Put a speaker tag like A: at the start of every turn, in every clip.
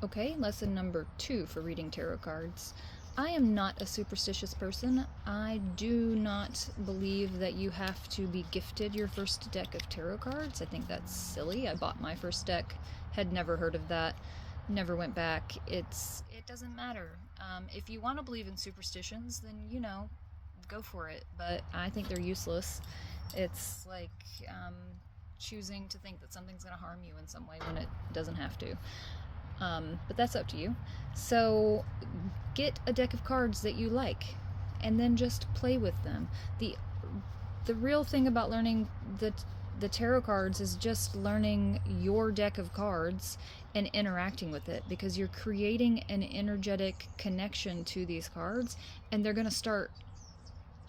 A: Okay, lesson number 2 for reading tarot cards. I am not a superstitious person. I do not believe that you have to be gifted your first deck of tarot cards. I think that's silly. I bought my first deck, had never heard of that, never went back. It doesn't matter. If you want to believe in superstitions, then go for it. But I think they're useless. It's like choosing to think that something's going to harm you in some way when it doesn't have to. But that's up to you. So get a deck of cards that you like and then just play with them. The real thing about learning the tarot cards is just learning your deck of cards and interacting with it, because you're creating an energetic connection to these cards and they're going to start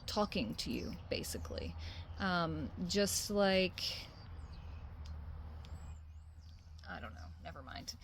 A: talking to you, basically. Just like, I don't know, never mind.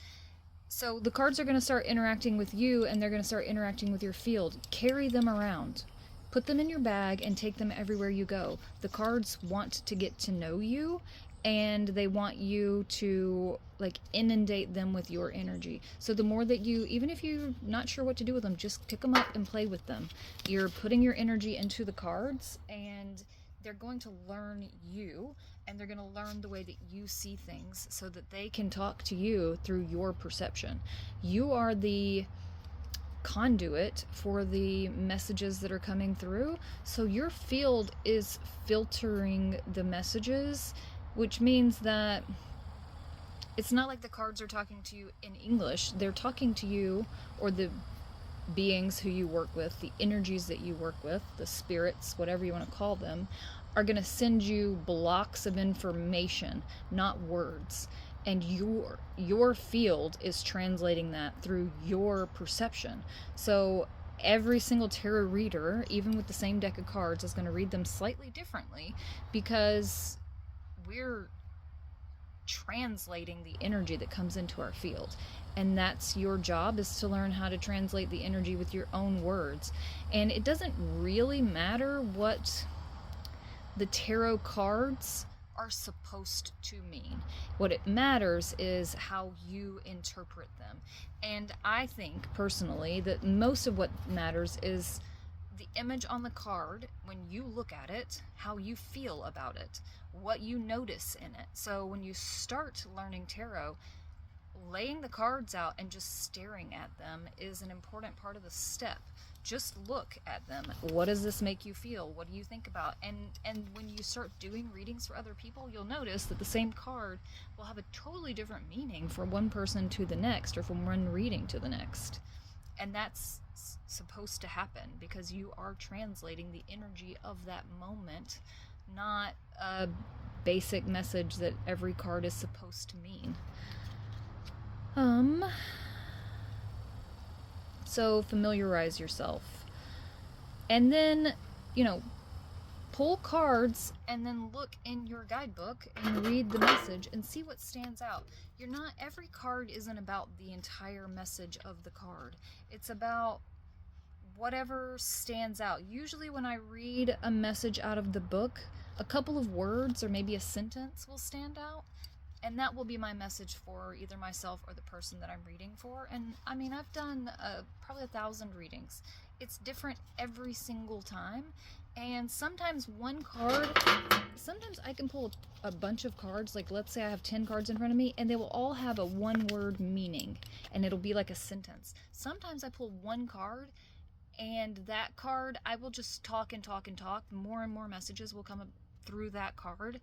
A: So the cards are going to start interacting with you and they're going to start interacting with your field. Carry them around. Put them in your bag and take them everywhere you go. The cards want to get to know you and they want you to like inundate them with your energy. So the more that you, even if you're not sure what to do with them, just pick them up and play with them. You're putting your energy into the cards and they're going to learn you, and they're going to learn the way that you see things so that they can talk to you through your perception. You are the conduit for the messages that are coming through, so your field is filtering the messages, which means that it's not like the cards are talking to you in English. They're talking to you, or the beings who you work with, the energies that you work with, the spirits, whatever you want to call them, are going to send you blocks of information, not words. And your field is translating that through your perception. So every single tarot reader, even with the same deck of cards, is going to read them slightly differently, because we're translating the energy that comes into our field, and that's your job, is to learn how to translate the energy with your own words. And it doesn't really matter what the tarot cards are supposed to mean. What it matters is how you interpret them. And I think personally that most of what matters is the image on the card, when you look at it, how you feel about it, what you notice in it. So when you start learning tarot, laying the cards out and just staring at them is an important part of the step. Just look at them. What does this make you feel? What do you think about? And when you start doing readings for other people, you'll notice that the same card will have a totally different meaning from one person to the next, or from one reading to the next. And that's supposed to happen because you are translating the energy of that moment, not a basic message that every card is supposed to mean. So familiarize yourself. And then, pull cards and then look in your guidebook and read the message and see what stands out. Every card isn't about the entire message of the card. It's about whatever stands out. Usually when I read a message out of the book, a couple of words or maybe a sentence will stand out, and that will be my message for either myself or the person that I'm reading for. And I mean, I've done probably 1,000 readings. It's different every single time. And sometimes sometimes I can pull a bunch of cards. Like, let's say I have 10 cards in front of me, and they will all have a one-word meaning, and it'll be like a sentence. Sometimes I pull one card, and that card, I will just talk and talk and talk. More and more messages will come up through that card,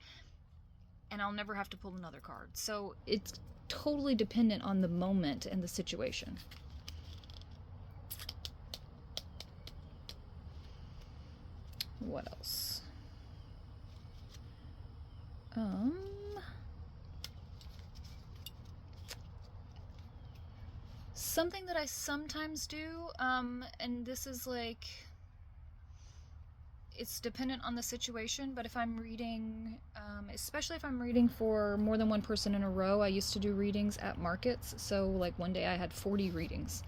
A: and I'll never have to pull another card. So it's totally dependent on the moment and the situation. What else? Something that I sometimes do, and this is like, it's dependent on the situation, but if I'm reading, especially if I'm reading for more than one person in a row, I used to do readings at markets. So like one day I had 40 readings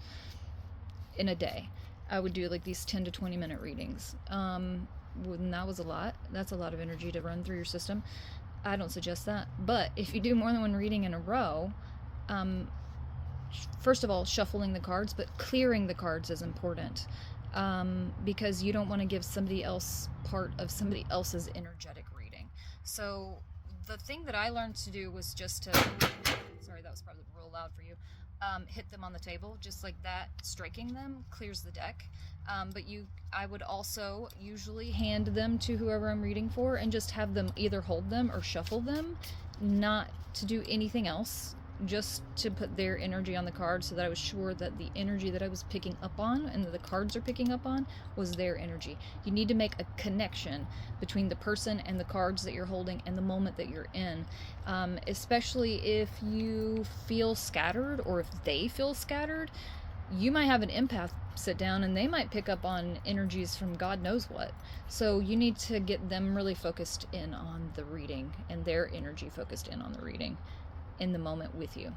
A: in a day. I would do like these 10 to 20 minute readings. And that was a lot. That's a lot of energy to run through your system. I don't suggest that. But if you do more than one reading in a row, first of all, shuffling the cards, but clearing the cards is important, because you don't want to give somebody else part of somebody else's energetic reading. So the thing that I learned to do was just to, sorry, that was probably real loud for you, hit them on the table, just like that. Striking them clears the deck. But I would also usually hand them to whoever I'm reading for and just have them either hold them or shuffle them, not to do anything else, just to put their energy on the card, so that I was sure that the energy that I was picking up on and that the cards are picking up on was their energy. You need to make a connection between the person and the cards that you're holding and the moment that you're in, especially if you feel scattered, or if they feel scattered. You might have an empath sit down and they might pick up on energies from God knows what. So you need to get them really focused in on the reading and their energy focused in on the reading in the moment with you.